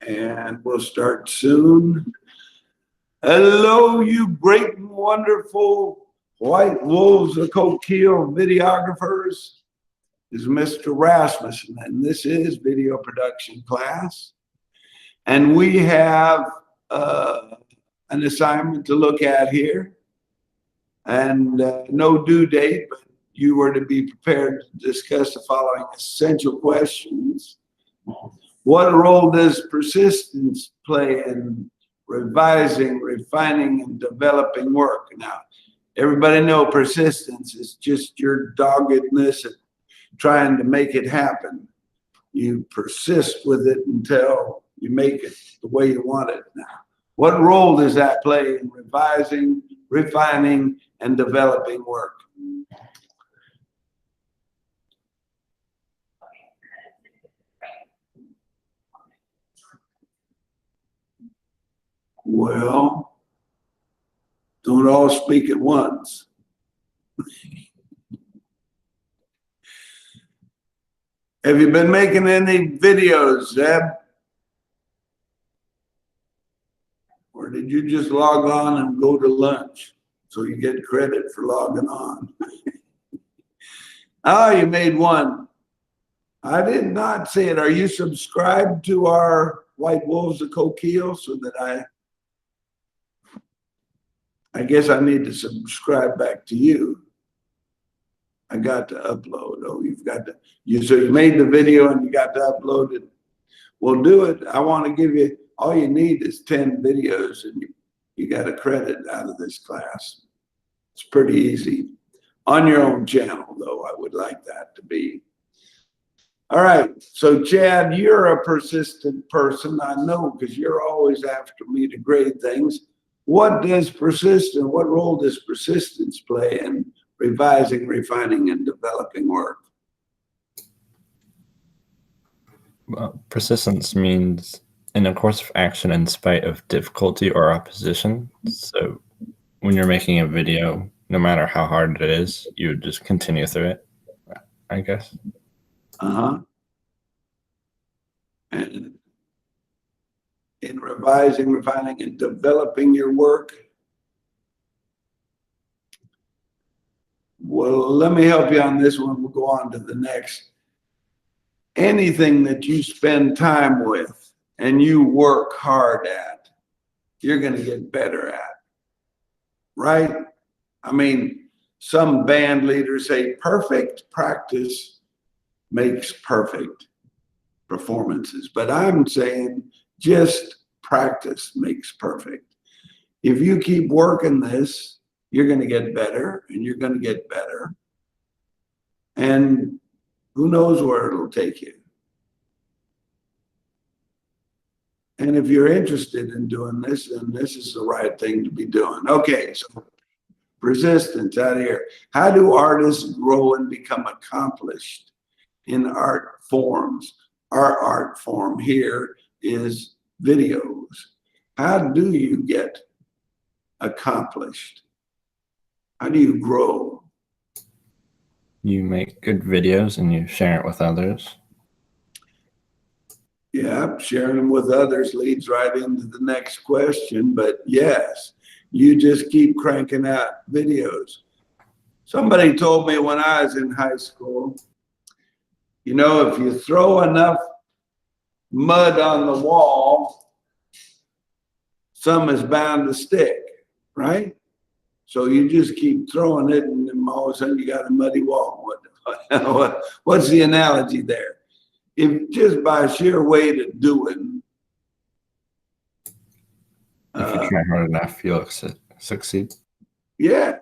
And we'll start soon. Hello, you great and wonderful white wolves of Coquille videographers. This is Mr. Rasmussen, and this is video production class. And we have an assignment to look at here, and no due date, but you were to be prepared to discuss the following essential questions. What role does persistence play in revising, refining, and developing work? Now, everybody know persistence is just your doggedness at trying to make it happen. You persist with it until you make it the way you want it. Now, what role does that play in revising, refining, and developing work? Well, don't all speak at once. Have you been making any videos, Zeb? Or did you just log on and go to lunch so you get credit for logging on? Oh, you made one. I did not see it. Are you subscribed to our White Wolves of Coquille so that I guess I need to subscribe back to you. I got to upload. Oh, you've got to, so you made the video and you got to upload it. Well, do it. I want to give you, all you need is 10 videos and you got a credit out of this class. It's pretty easy. On your own channel, though, I would like that to be. All right. So, Chad, you're a persistent person. I know, because you're always after me to grade things. What role does persistence play in revising, refining, and developing work? Well, persistence means in a course of action in spite of difficulty or opposition. So when you're making a video, no matter how hard it is, you would just continue through it, I guess. And in revising, refining, and developing your work? Well, let me help you on this one. We'll go on to the next. Anything that you spend time with and you work hard at, you're going to get better at, right? I mean, some band leaders say perfect practice makes perfect performances, but I'm saying just practice makes perfect. If you keep working this, you're going to get better and you're going to get better. And who knows where it'll take you. And if you're interested in doing this, then this is the right thing to be doing. Okay, so persistence out here. How do artists grow and become accomplished in art forms? Our art form here is videos. How do you get accomplished? How do you grow? You make good videos and you share it with others. Yeah, sharing them with others leads right into the next question. But yes, you just keep cranking out videos. Somebody told me when I was in high school, you know, if you throw enough mud on the wall, some is bound to stick, right? So you just keep throwing it, and then all of a sudden you got a muddy wall. What's the analogy there? If just by sheer weight of doing, if you try hard enough, you'll succeed. Yeah.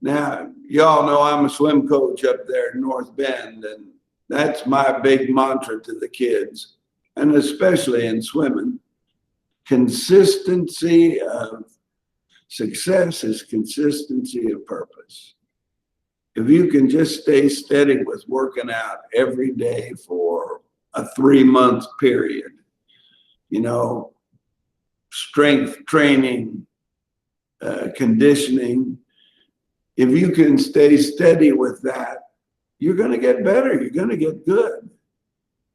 Now, y'all know I'm a swim coach up there in North Bend, and that's my big mantra to the kids, and especially in swimming. Consistency of success is consistency of purpose. If you can just stay steady with working out every day for a 3-month period, you know, strength training, conditioning, if you can stay steady with that, you're going to get better. You're going to get good.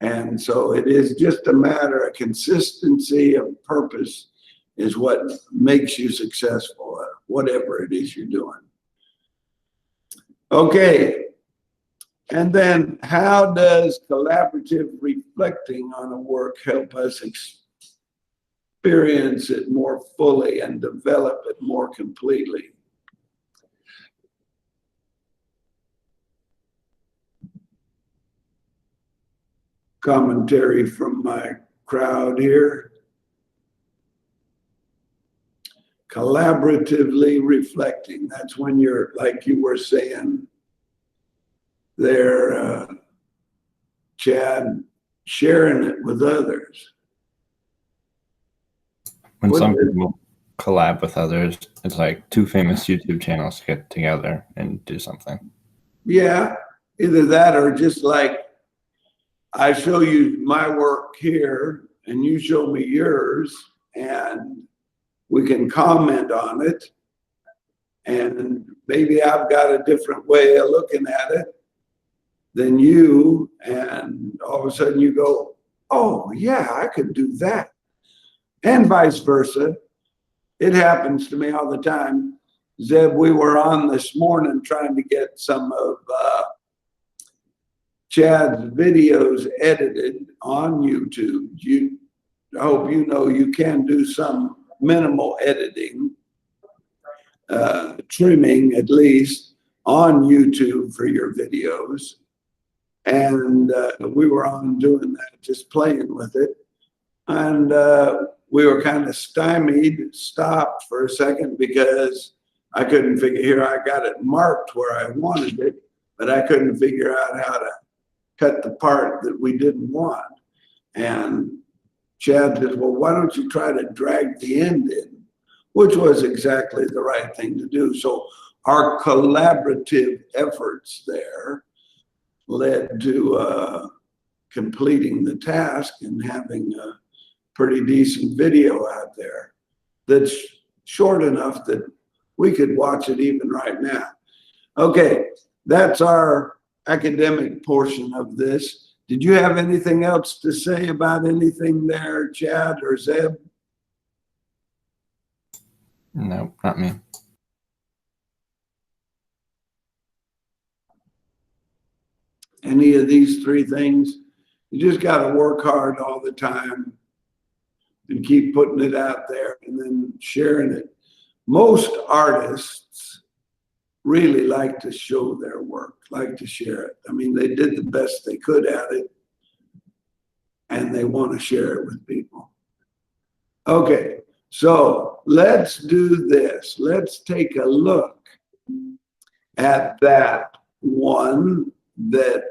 And so it is just a matter of consistency of purpose is what makes you successful at whatever it is you're doing. Okay. And then how does collaborative reflecting on a work help us experience it more fully and develop it more completely? Commentary from my crowd here. Collaboratively reflecting. That's when you're, like you were saying there, Chad, sharing it with others. When some people collab with others, it's like two famous YouTube channels get together and do something. Yeah, either that or just like I show you my work here and you show me yours and we can comment on it. And maybe I've got a different way of looking at it than you. And all of a sudden you go, oh, yeah, I could do that. And vice versa. It happens to me all the time. Zeb, we were on this morning trying to get some of Chad's videos edited on YouTube. I hope you know you can do some minimal editing, trimming at least, on YouTube for your videos. And we were on doing that, just playing with it. And we were kind of stymied, stopped for a second because I couldn't figure, here I got it marked where I wanted it, but I couldn't figure out how to cut the part that we didn't want. And Chad said, well, why don't you try to drag the end in? Which was exactly the right thing to do. So our collaborative efforts there led to completing the task and having a pretty decent video out there that's short enough that we could watch it even right now. Okay, that's our academic portion of this. Did you have anything else to say about anything there, Chad or Zeb? No, not me. Any of these three things? You just got to work hard all the time and keep putting it out there and then sharing it. Most artists really like to show their work, like to share it. I mean, they did the best they could at it and they want to share it with people. Okay, so let's do this. Let's take a look at that one that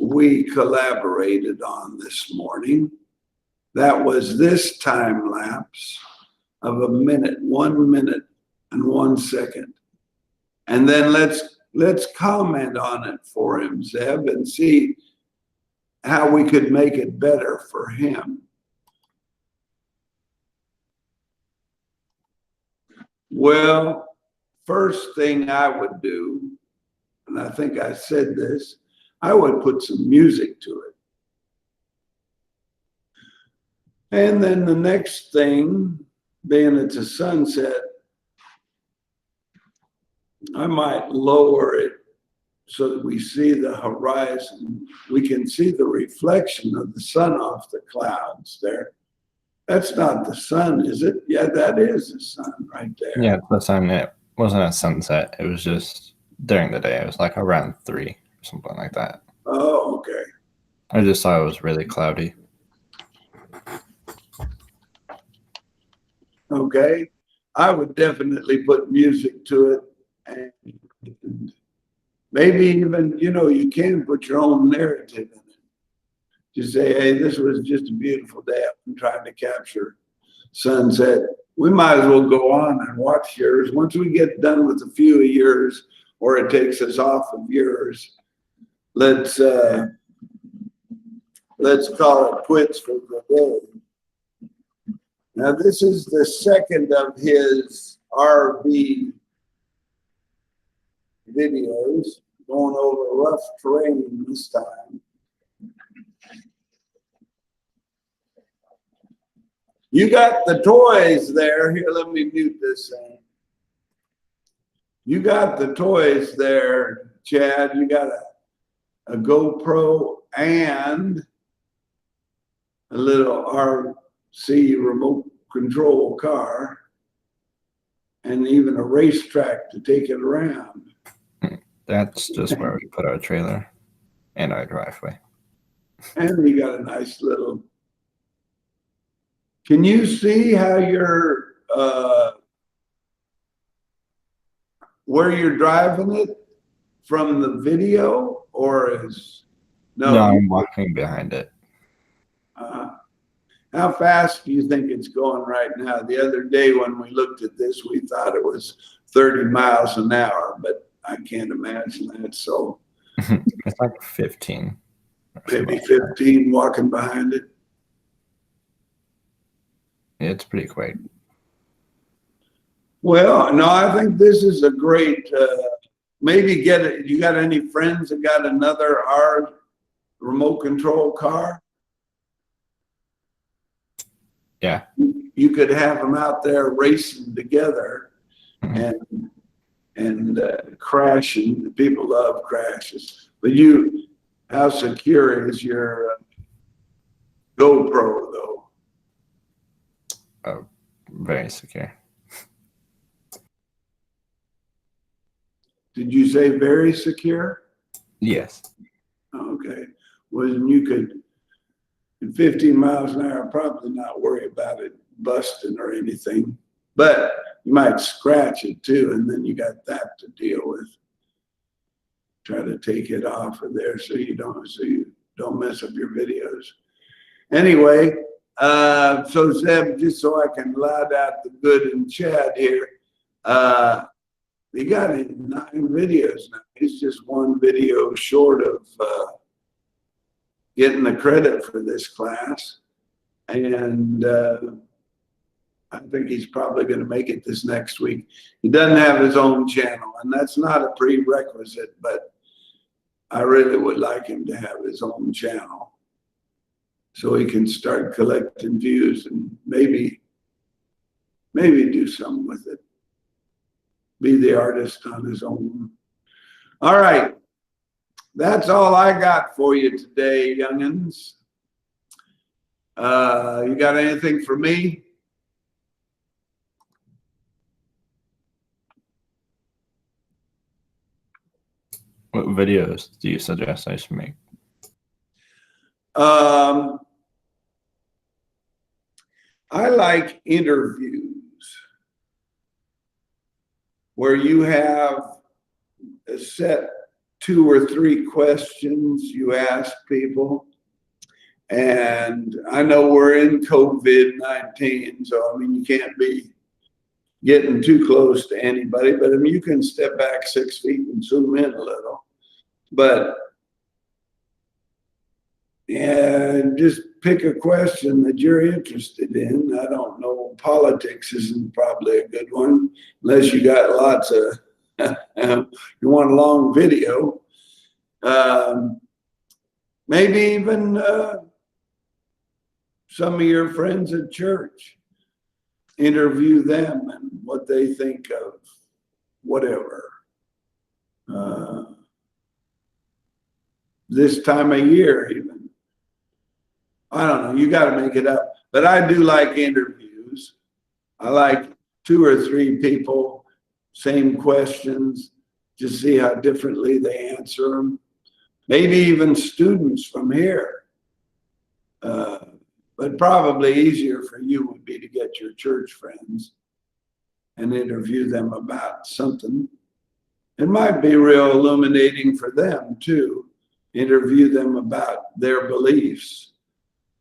we collaborated on this morning. That was this time lapse of 1 minute and 1 second. And then let's comment on it for him, Zeb, and see how we could make it better for him. Well, first thing I would do, and I think I said this, I would put some music to it. And then the next thing, being it's a sunset, I might lower it so that we see the horizon. We can see the reflection of the sun off the clouds there. That's not the sun, is it? Yeah, that is the sun right there. Yeah, the sun, it wasn't at sunset. It was just during the day. It was like around 3 or something like that. Oh, okay. I just thought it was really cloudy. Okay. I would definitely put music to it. And maybe even, you can put your own narrative in it. Just say, hey, this was just a beautiful day. I'm trying to capture sunset. We might as well go on and watch yours. Once we get done with a few of yours, or it takes us off of yours, let's call it quits for the day. Now, this is the second of his RV videos, going over rough terrain this time. You got the toys there. Here, let me mute this thing. You got the toys there, Chad. You got a GoPro and a little RC remote control car, and even a racetrack to take it around. That's just where we put our trailer and our driveway. And you got a nice little. Can you see how you're where you're driving it from the video, or is No, I'm walking behind it. How fast do you think it's going right now? The other day when we looked at this, we thought it was 30 miles an hour, but I can't imagine that. So It's like 15. maybe 15 walking behind it. It's pretty quick. Well, no, I think this is a great, maybe get it. You got any friends that got another remote control car? Yeah. You could have them out there racing together and crashing. People love crashes. But how secure is your GoPro though? Oh, very secure. Did you say very secure? Yes. Okay. Well, you could, at 15 miles an hour, probably not worry about it busting or anything, but you might scratch it too, and then you got that to deal with. Try to take it off of there so you don't mess up your videos. Anyway, so Zeb, just so I can loud out the good in Chad here, they got 9 videos now. It's just one video short of getting the credit for this class. And I think he's probably going to make it this next week. He doesn't have his own channel, and that's not a prerequisite, but I really would like him to have his own channel so he can start collecting views and maybe do something with it. Be the artist on his own. All right. That's all I got for you today, youngins. You got anything for me? What videos do you suggest I should make? I like interviews where you have a set 2 or 3 questions you ask people. And I know we're in COVID-19, so I mean, you can't be getting too close to anybody, but I mean, you can step back 6 feet and zoom in a little. But yeah, just pick a question that you're interested in. I don't know, politics isn't probably a good one, unless you got lots of, you want a long video. Maybe even some of your friends at church. Interview them and what they think of whatever. This time of year even. I don't know, you got to make it up. But I do like interviews. I like 2 or 3 people, same questions, to see how differently they answer them. Maybe even students from here. But probably easier for you would be to get your church friends and interview them about something. It might be real illuminating for them too. Interview them about their beliefs.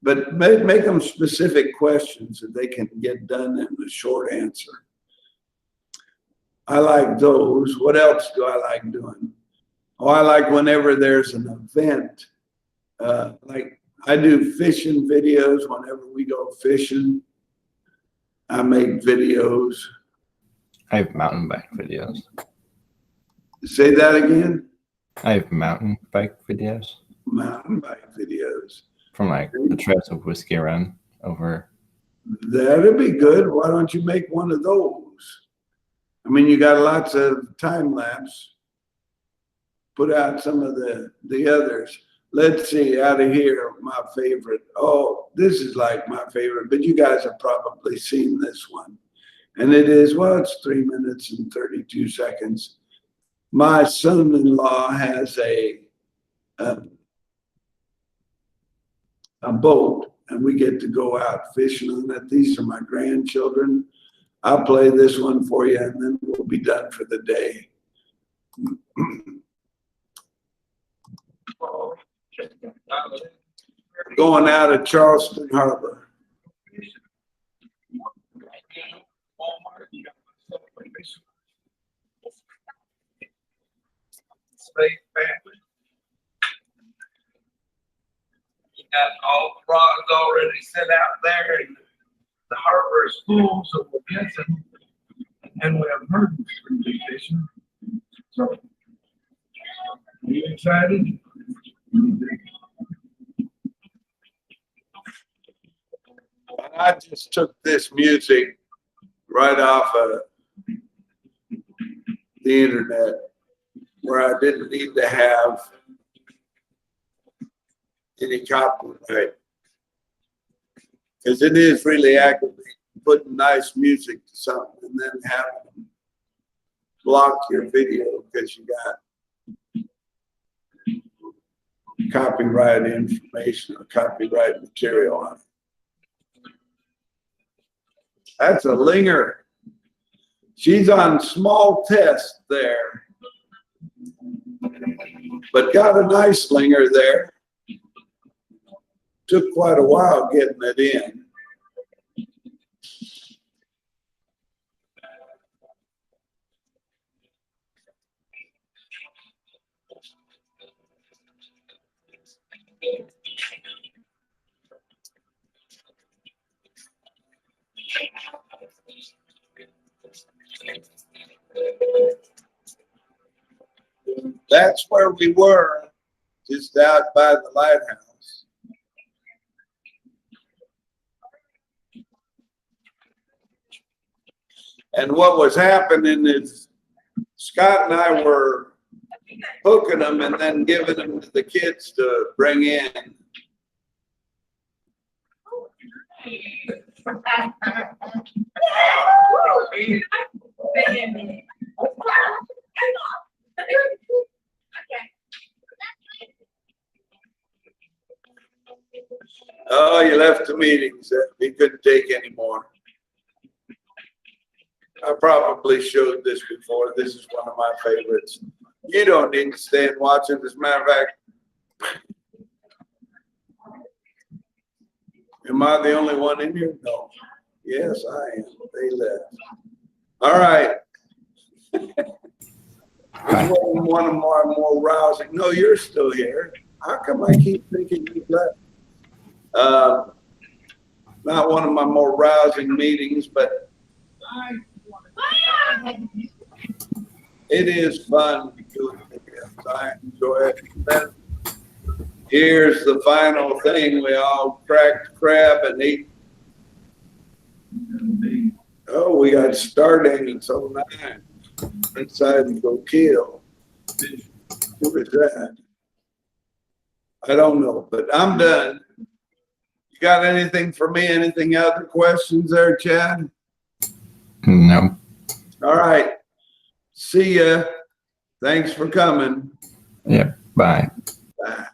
But make them specific questions that they can get done in a short answer. I like those. What else do I like doing? Oh, I like whenever there's an event. Like I do fishing videos whenever we go fishing. I make videos. I have mountain bike videos. Say that again? I have mountain bike videos. Mountain bike videos. From like the Trails of Whiskey Run over That'd be good. Why don't you make one of those? I mean, you got lots of time lapse. Put out some of the others. Let's see, out of here, my favorite. Oh, this is like my favorite, but you guys have probably seen this one. And it is, well, it's 3 minutes and 32 seconds. My son-in-law has a boat, and we get to go out fishing on it. These are my grandchildren. I'll play this one for you, and then we'll be done for the day. Going out of Charleston Harbor. You got all the rods already set out there, and the harbor is full, so we're guessing. And we have heard from fishing. So, are you excited? I just took this music right off of the internet, where I didn't need to have any copyright, because it is really aggravating putting nice music to something and then having them block your video because you got copyright information or copyright material on it. That's a linger. She's on small test there, but got a nice linger there. Took quite a while getting it in. That's where we were, just out by the lighthouse. And what was happening is Scott and I were hooking them and then giving them to the kids to bring in. Oh, you left the meeting, said he couldn't take any more. I probably showed this before. This is one of my favorites. You don't need to stay and watch it. As a matter of fact, am I the only one in here? No. Yes, I am. They left. All right. This one of my more rousing. No, you're still here. How come I keep thinking you left? Not one of my more rousing meetings, but it is fun to do it. I enjoy it. Then here's the final thing. We all cracked crab and ate. Oh, we got starting at so 9. Inside to go kill. Who is that? I don't know, but I'm done. You got anything for me? Anything other questions there, Chad? No. All right. See ya. Thanks for coming. Yeah. Bye. Bye.